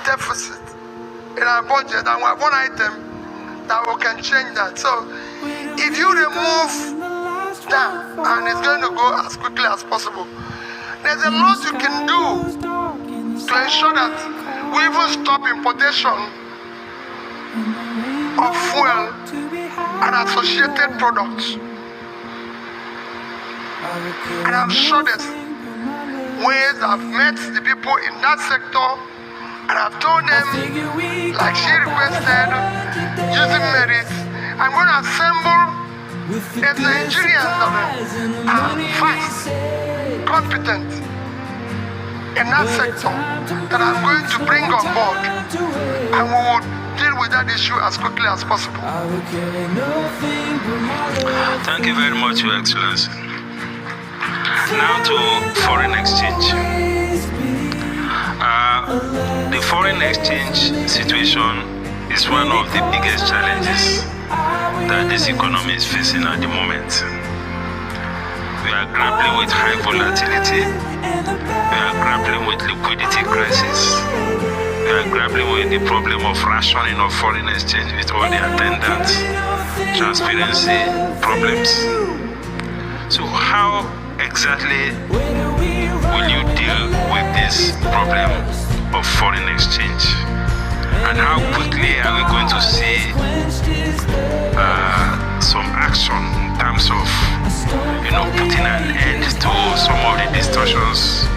deficit in our budget, and we have one item that we can change that. So if you remove that, and it's going to go as quickly as possible, there's a lot you can do to ensure that we even stop importation of fuel and associated products. And I'm sure there's ways I've met the people in that sector, and I've told them, like she requested, using merit, I'm going to assemble the Nigerians that are fast, competent in that sector that I'm going to bring on board, and we will deal with that issue as quickly as possible. Thank you very much, Your Excellency. Now to foreign exchange. The foreign exchange situation is one of the biggest challenges that this economy is facing at the moment. We are grappling with high volatility. We are grappling with liquidity crisis. We are grappling with the problem of rationing of foreign exchange with all the attendant transparency problems. So how exactly will you deal with this problem of foreign exchange? And how quickly are we going to see some action in terms of, putting an end to some of the distortions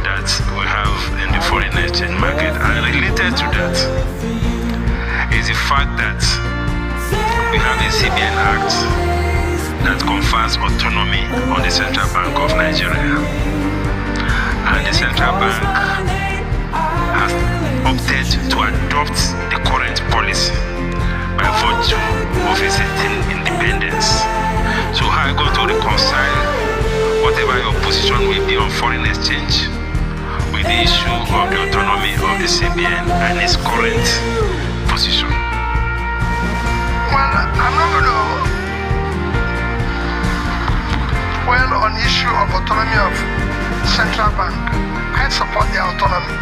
that we have in the foreign exchange market? And related to that is the fact that we have a CBN Act that confers autonomy on the Central Bank of Nigeria. And the Central Bank has opted to adopt the current policy by virtue of its independence. So how are you going to reconcile whatever your position will be on foreign exchange with the issue of the autonomy of the CBN and its current position? Well, I'm not going to dwell on the issue of autonomy of Central Bank. I support their autonomy.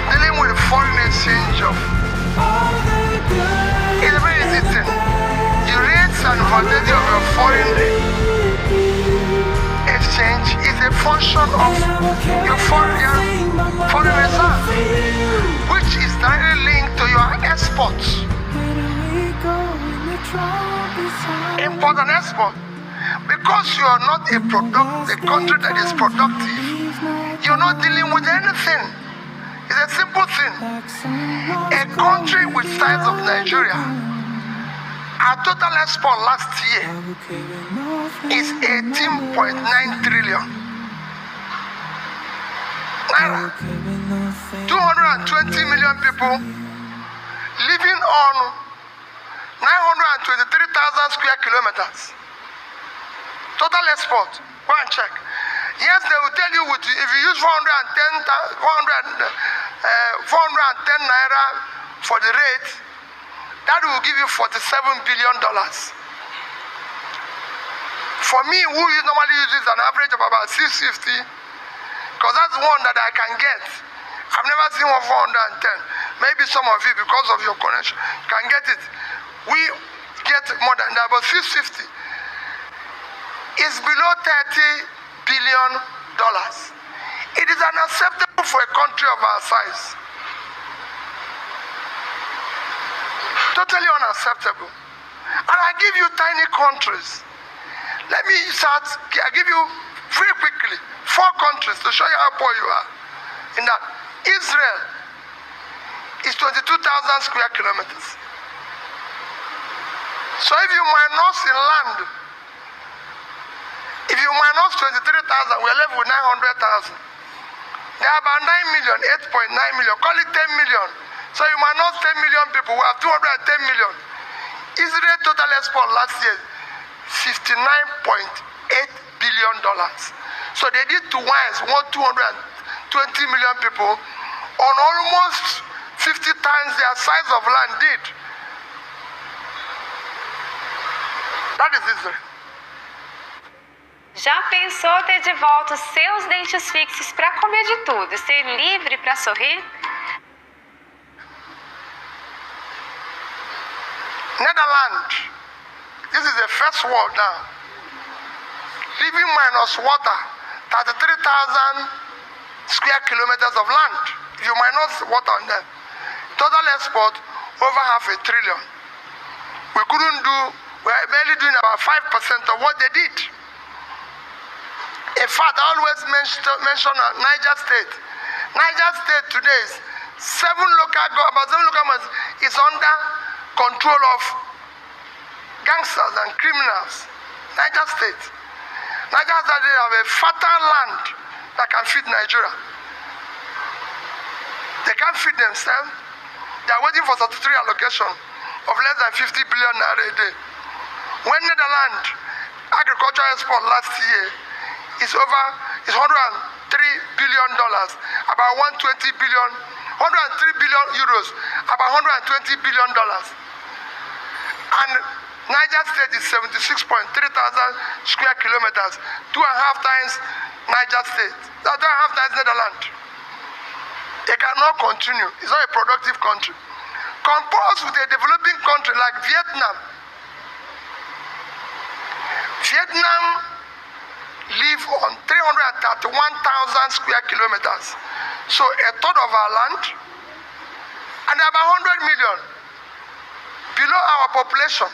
Dealing with foreign exchange is a very easy thing. The rates and volatility of your foreign exchange is a function of your foreign reserve, which is directly linked to your exports. Import and export. Because you are not a country that is productive, you're not dealing with anything. It's a simple thing. A country with size of Nigeria, our total export last year is 18.9 trillion naira. 220 million people living on 923,000 square kilometers. Total export, go and check. Yes, they will tell you if you use 410 naira for the rate, that will give you $47 billion. For me, who normally uses an average of about 650, because that's the one that I can get. I've never seen one 410. Maybe some of you, because of your connection, can get it. We get more than that, but 650 is below $30 billion. It is unacceptable for a country of our size. Totally unacceptable. And I give you tiny countries. Let me start. I give you very quickly 4 countries to show you how poor you are. In that, Israel is 22,000 square kilometers. So if you minus in land, if you minus 23,000, we're left with 900,000. There are about 9 million, 8.9 million, call it 10 million. So you minus 10 million people, we have 210 million. Israel total export last year, $59.8 billion. So they did to wise 220 million people on almost 50 times their size of land did. That is Israel. Já pensou ter de volta os seus dentes fixos para comer de tudo e ser livre para sorrir? Netherlands, this is the first world now. Living minus water, 33,000 square kilometers of land. If you minus water on them, total export over $500 billion. We're barely doing about 5% of what they did. In fact, I always mention Niger State. Niger State today is about seven local governments is under control of gangsters and criminals. Niger State. Niger State, they have a fertile land that can feed Nigeria. They can't feed themselves. They are waiting for statutory allocation of less than 50 billion naira a day. When Netherlands agricultural export last year is $103 billion, about 120 billion, 103 billion euros, about $120 billion. And Niger State is 76.3 thousand square kilometers, 2.5 times Niger State. That's 2.5 times Netherlands. It cannot continue. It's not a productive country. Composed with a developing country like Vietnam. Vietnam live on 331,000 square kilometers. So a third of our land and about 100 million below our population.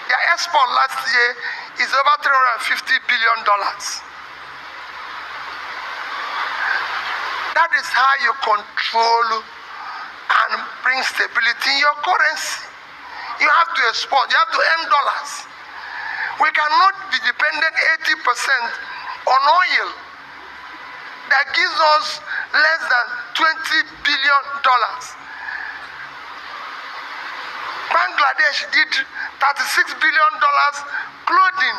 Their export last year is over $350 billion. That is how you control and bring stability in your currency. You have to export, you have to earn dollars. We cannot be dependent 80% on oil that gives us less than $20 billion. Bangladesh did $36 billion clothing.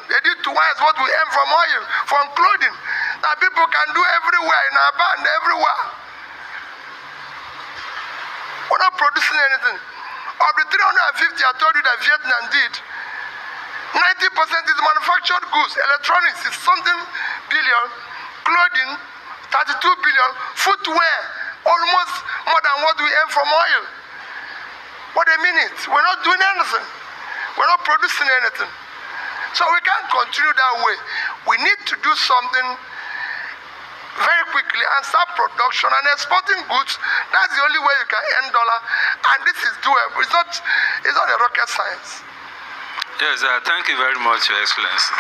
They did twice what we earn from oil, from clothing. That people can do everywhere, in our band, everywhere. We're not producing anything. Of the 350 I told you that Vietnam did, 90% is manufactured goods. Electronics is something billion, clothing, 32 billion, footwear, almost more than what we earn from oil. What a minute. We're not doing anything. We're not producing anything. So we can't continue that way. We need to do something very quickly and start production and exporting goods. That's the only way you can earn dollar, and this is doable. It's not a rocket science. Yes, thank you very much, Your Excellency.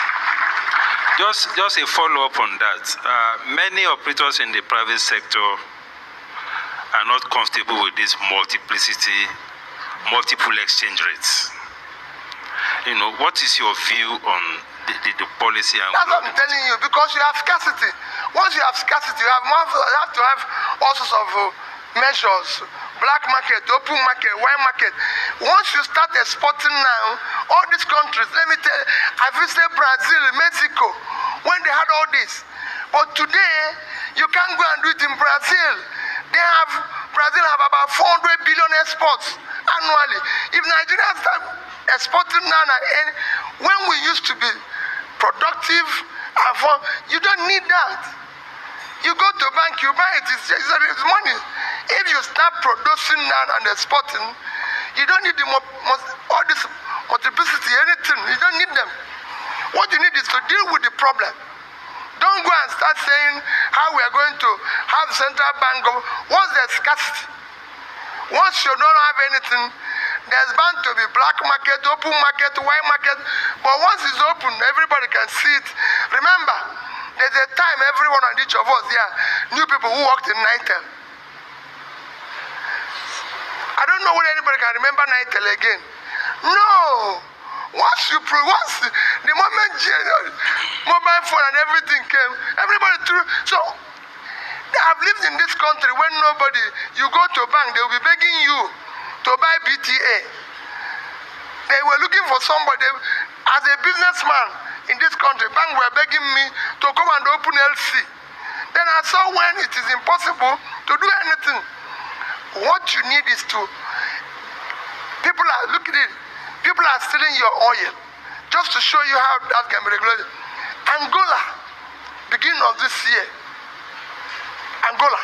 Just a follow-up on that. Many operators in the private sector are not comfortable with this multiple exchange rates. What is your view on the policy? And that's what I'm telling you, because you have scarcity. Once you have scarcity, you have to have all sorts of measures. Black market, open market, white market. Once you start exporting now, all these countries, let me tell you, I visited Brazil, Mexico, when they had all this. But today, you can't go and do it in Brazil. Brazil have about 400 billion exports annually. If Nigeria start exporting now, when we used to be productive, you don't need that. You go to bank, you buy it, it's money. If you start producing now and exporting, you don't need all this multiplicity, anything. You don't need them. What you need is to deal with the problem. Don't go and start saying how we are going to have central bank. Once there's scarcity, once you don't have anything, there's bound to be black market, open market, white market. But once it's open, everybody can see it. Remember, there's a time everyone and each of us here knew people who worked in Nitel. I don't know whether anybody can remember Nitel again. No. Once the moment mobile phone and everything came, everybody threw. So I've lived in this country when you go to a bank, they will be begging you to buy BTA. They were looking for somebody. As a businessman in this country, bank were begging me to come and open LC. Then I saw when it is impossible to do anything. What you need is people are stealing your oil. Just to show you how that can be regulated. Angola, beginning of this year, Angola,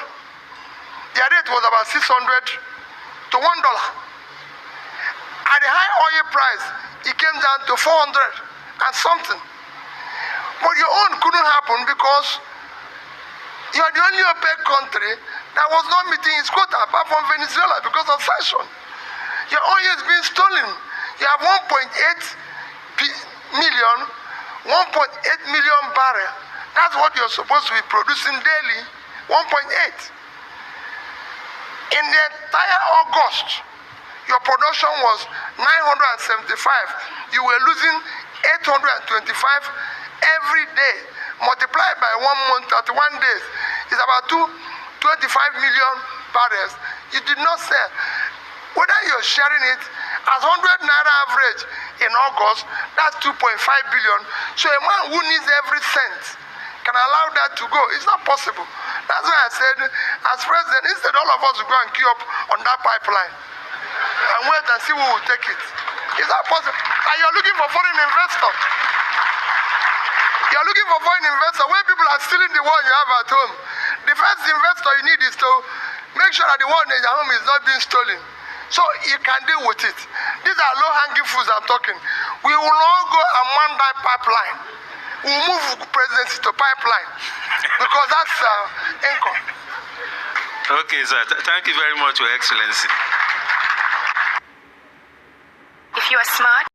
their rate was about 600 to $1. At the high oil price, it came down to 400 and something. But your own couldn't happen because you are the only OPEC country that was not meeting its quota apart from Venezuela because of sanction. Your oil is being stolen. You have 1.8 million barrels. That's what you're supposed to be producing daily, 1.8. In the entire August, your production was 975. You were losing 825 every day. Multiplied by 1 month, 31 days, is about 25 million barrels. You did not sell. Whether you're sharing it as 100 naira average in August, that's 2.5 billion. So a man who needs every cent can allow that to go. It's not possible. That's why I said, as president, instead all of us will go and queue up on that pipeline and wait and see who will take it. It's not possible. And you're looking for foreign investors. You're looking for foreign investors when people are stealing the one you have at home. The first investor you need is to make sure that the one in your home is not being stolen. So you can deal with it. These are low-hanging fruits I'm talking. We will all go and man that pipeline. We'll move presidency to pipeline because that's income. Okay, sir. Thank you very much, Your Excellency. If you are smart,